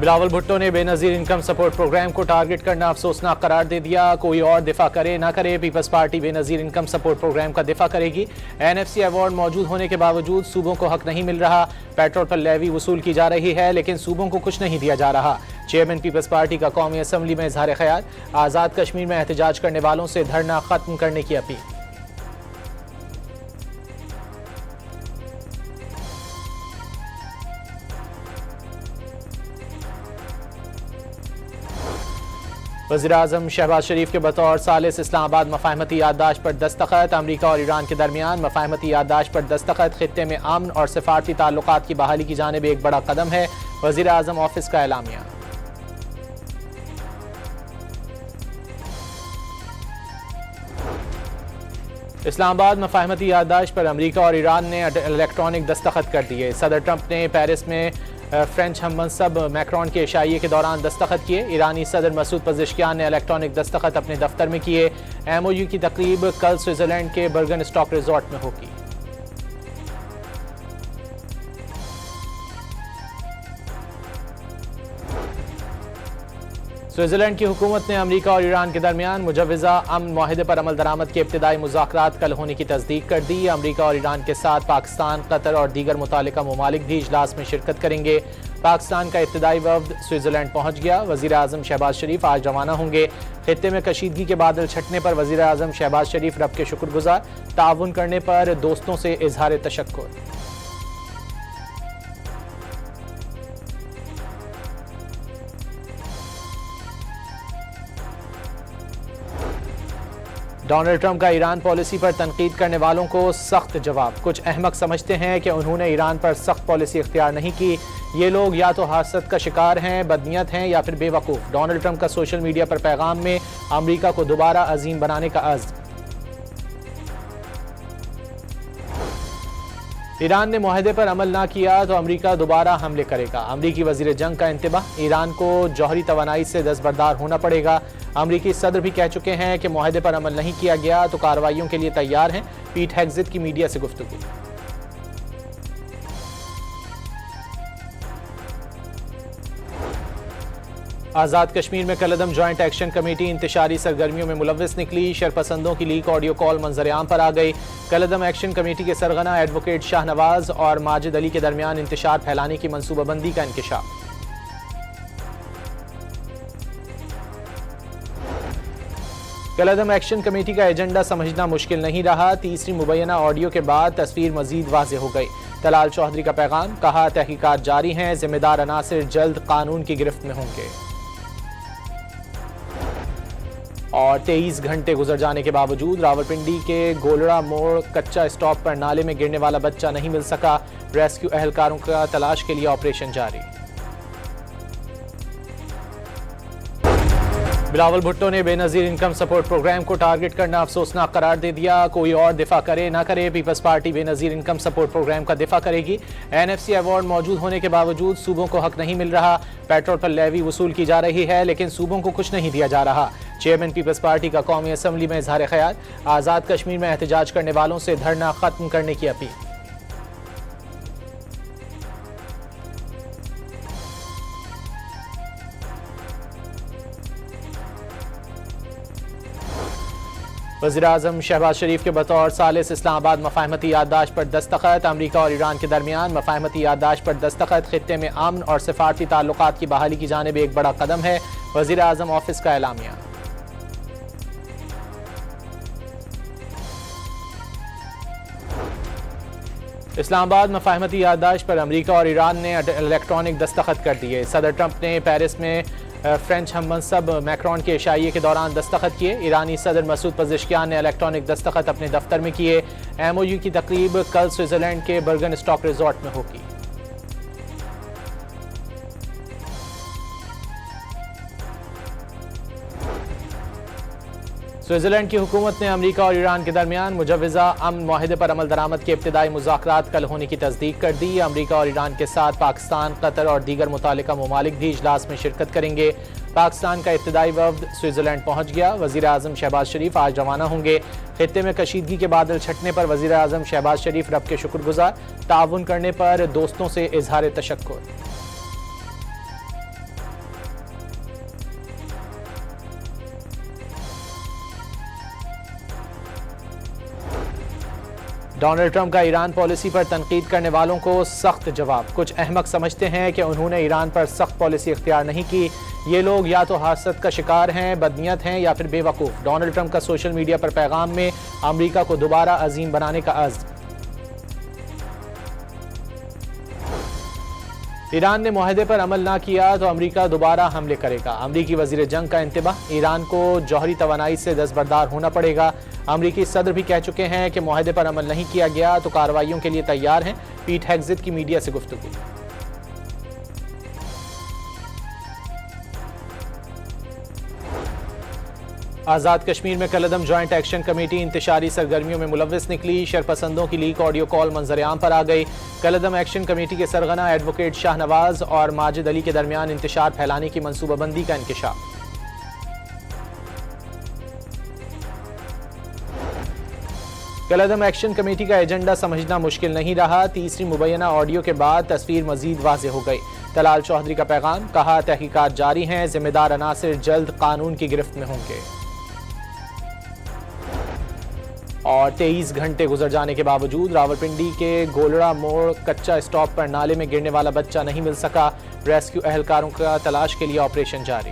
बिलावल भुट्टो ने Benazir income support programme को target करना अफसोसनाक करार दे दिया। कोई और दिफा करे ना करे, peoples party Benazir income support programme का दिफा करेगी। NFC अवार्ड मौजूद होने के बावजूद सूबों को हक नहीं मिल रहा। पेट्रोल पर लेवी वसूल की जा रही है लेकिन सूबों को कुछ नहीं दिया जा रहा। चेयरमैन पीपल्स पार्टी का कौमी असम्बली में इजहार ख्याल। आज़ाद कश्मीर में एहतजाज करने वालों से धरना खत्म करने की अपील। वज़ीर-ए-आज़म शहबाज शरीफ के बतौर सालिस इस्लामाबाद मफाहमती याददाश्त पर दस्तखत। अमरीका और ईरान के दरमियान मफाहमती याददाश्त पर दस्तखत खित्ते में अमन और सिफारती ताल्लुकात की बहाली की जानिब एक बड़ा कदम है। वज़ीर-ए-आज़म ऑफिस का एलामिया। इस्लामाबाद मफाहमती याददाश्त पर अमरीका और ईरान ने इलेक्ट्रॉनिक दस्तखत कर दिए। सदर ट्रंप ने पेरिस में फ्रेंच हममनसब मैक्रोन के इशाइये के दौरान दस्तखत किए। ईरानी सदर मसूद पज़ेश्कियान ने इलेक्ट्रॉनिक दस्तखत अपने दफ्तर में किए। MOU की तकरीब कल स्विट्जरलैंड के बर्गन स्टॉक रिजॉर्ट में होगी। स्विट्जरलैंड की हुकूमत ने अमरीका और ईरान के दरमियान मुजव्वज़ा अमन मुआहदे पर अमल दरामद के इब्तिदाई मुज़ाकरात कल होने की तस्दीक कर दी। अमरीका और ईरान के साथ पाकिस्तान, कतर और दीगर मुतालिका ममालिक भी इजलास में शिरकत करेंगे। पाकिस्तान का इब्तिदाई वफ्द स्विट्जरलैंड पहुंच गया। वज़ीर-ए-आज़म शहबाज शरीफ आज रवाना होंगे। खित्ते में कशीदगी के बादल छटने पर वज़ीर-ए-आज़म शहबाज शरीफ रब के शुक्रगुजार। ताउन करने पर दोस्तों से इजहार तशक्कुर। डोनाल्ड ट्रंप का ईरान पॉलिसी पर तनकीद करने वालों को सख्त जवाब। कुछ अहमक समझते हैं कि उन्होंने ईरान पर सख्त पॉलिसी इख्तियार नहीं की। ये लोग या तो हसद का शिकार हैं, बदनीयत हैं या फिर बेवकूफ़। डोनाल्ड ट्रंप का सोशल मीडिया पर पैगाम में अमरीका को दोबारा अजीम बनाने का अज़्म। ईरान ने मुआहदे पर अमल ना किया तो अमरीका दोबारा हमले करेगा। अमरीकी वज़ीर जंग का इंतबाह। ईरान को जौहरी तवानाई से दस्तबरदार होना पड़ेगा। अमरीकी सदर भी कह चुके हैं कि मुआहदे पर अमल नहीं किया गया तो कार्रवाइयों के लिए तैयार हैं। पीट हेग्जिट की मीडिया से गुफ्तगू। आज़ाद कश्मीर में कलअदम जॉइंट एक्शन कमेटी इंतशारी सरगर्मियों में मुलव्विस निकली। शरपसंदों की लीक ऑडियो कॉल मंजर-ए-आम पर आ गई। कलअदम एक्शन कमेटी के सरगना एडवोकेट शाहनवाज और माजिद अली के दरमियान इंतशार फैलाने की मनसूबाबंदी का इंकशाफ। कलअदम एक्शन कमेटी का एजेंडा समझना मुश्किल नहीं रहा। तीसरी मुबैना ऑडियो के बाद तस्वीर मजीद वाज़ेह हो गई। तलाल चौधरी का पैगाम, कहा तहकीकात जारी हैं, जिम्मेदार अनासिर जल्द कानून की गिरफ्त में होंगे। और 23 घंटे गुजर जाने के बावजूद रावलपिंडी के गोलड़ा मोड़ कच्चा स्टॉप पर नाले में गिरने वाला बच्चा नहीं मिल सका। रेस्क्यू एहलकारों का तलाश के लिए ऑपरेशन जारी। बिलावल भुट्टो ने बेनज़ीर इनकम सपोर्ट प्रोग्राम को टारगेट करना अफसोसनाक करार दे दिया। कोई और दिफा करे ना करे, peoples party Benazir income support programme का दिफा करेगी। NFC अवार्ड मौजूद होने के बावजूद सूबों को हक नहीं मिल रहा। पेट्रोल पर लेवी वसूल की जा रही है लेकिन सूबों को कुछ नहीं दिया जा रहा। चेयरमैन पीपल्स पार्टी का कौमी असम्बली में इजहार ख्याल। आज़ाद कश्मीर में एहतजाज करने वालों से धरना खत्म करने की अपील। वज़ीर-ए-आज़म शहबाज शरीफ के बतौर सालिस इस्लामाबाद मफाहमती याददाश्त पर दस्तखत। अमरीका और ईरान के दरमियान मफाहमती याददाश्त पर दस्तखत खित्ते में अमन और सिफारती ताल्लुकात की बहाली की जानिब एक बड़ा कदम है। वज़ीर-ए-आज़म ऑफिस का एलामिया। इस्लामाबाद मफाहमती याददाश्त पर अमरीका और ईरान ने इलेक्ट्रॉनिक दस्तखत कर दिए। सदर ट्रंप ने पेरिस में फ्रेंच हममनसब मैक्रोन के इशाइये के दौरान दस्तखत किए। ईरानी सदर मसूद पज़ेश्कियान ने इलेक्ट्रॉनिक दस्तखत अपने दफ्तर में किए। MOU की तकरीब कल स्विट्जरलैंड के बर्गन स्टॉक रिजॉर्ट में होगी। स्विट्जरलैंड की हुकूमत ने अमरीका और ईरान के दरमियान मुजव्वज़ा अमन मुआहदे पर अमल दरामद के इब्तिदाई मुज़ाकरात कल होने की तस्दीक कर दी। अमरीका और ईरान के साथ पाकिस्तान, कतर और दीगर मुतालिका ममालिक भी इजलास में शिरकत करेंगे। पाकिस्तान का इब्तिदाई वफ्द स्विट्जरलैंड पहुंच गया। वज़ीर-ए-आज़म शहबाज शरीफ आज रवाना होंगे। खित्ते में कशीदगी के बादल छटने पर वज़ीर-ए-आज़म शहबाज शरीफ रब के शुक्रगुजार। ताउन करने पर दोस्तों से इजहार तशक्कुर। डोनाल्ड ट्रंप का ईरान पॉलिसी पर तनकीद करने वालों को सख्त जवाब। कुछ अहमक समझते हैं कि उन्होंने ईरान पर सख्त पॉलिसी इख्तियार नहीं की। ये लोग या तो हासद का शिकार हैं, बदनीयत हैं या फिर बेवकूफ़। डोनाल्ड ट्रंप का सोशल मीडिया पर पैगाम में अमरीका को दोबारा अजीम बनाने का अज़्म। ईरान ने मुआहदे पर अमल ना किया तो अमरीका दोबारा हमले करेगा। अमरीकी वजीर जंग का इंतबाह। ईरान को जौहरी तवानाई से दस्तबरदार होना पड़ेगा। अमरीकी सदर भी कह चुके हैं कि मुआहदे पर अमल नहीं किया गया तो कार्रवाइयों के लिए तैयार हैं। पीट हेग्जिट की मीडिया से गुफ्तगू। आज़ाद कश्मीर में कलअदम जॉइंट एक्शन कमेटी इंतशारी सरगर्मियों में मुलव्विस निकली। शरपसंदों की लीक ऑडियो कॉल मंजरेआम पर आ गई। कलअदम एक्शन कमेटी के सरगना एडवोकेट शाहनवाज और माजिद अली के दरमियान इंतशार फैलाने की मनसूबाबंदी का इंकशाफ। कलअदम एक्शन कमेटी का एजेंडा समझना मुश्किल नहीं रहा। तीसरी मुबैना ऑडियो के बाद तस्वीर मजीद वाज़ेह हो गई। तलाल चौधरी का पैगाम, कहा तहकीकात जारी हैं, जिम्मेदार अनासिर जल्द कानून की गिरफ्त में होंगे। और 23 घंटे गुजर जाने के बावजूद रावलपिंडी के गोलड़ा मोड़ कच्चा स्टॉप पर नाले में गिरने वाला बच्चा नहीं मिल सका। रेस्क्यू एहलकारों का तलाश के लिए ऑपरेशन जारी।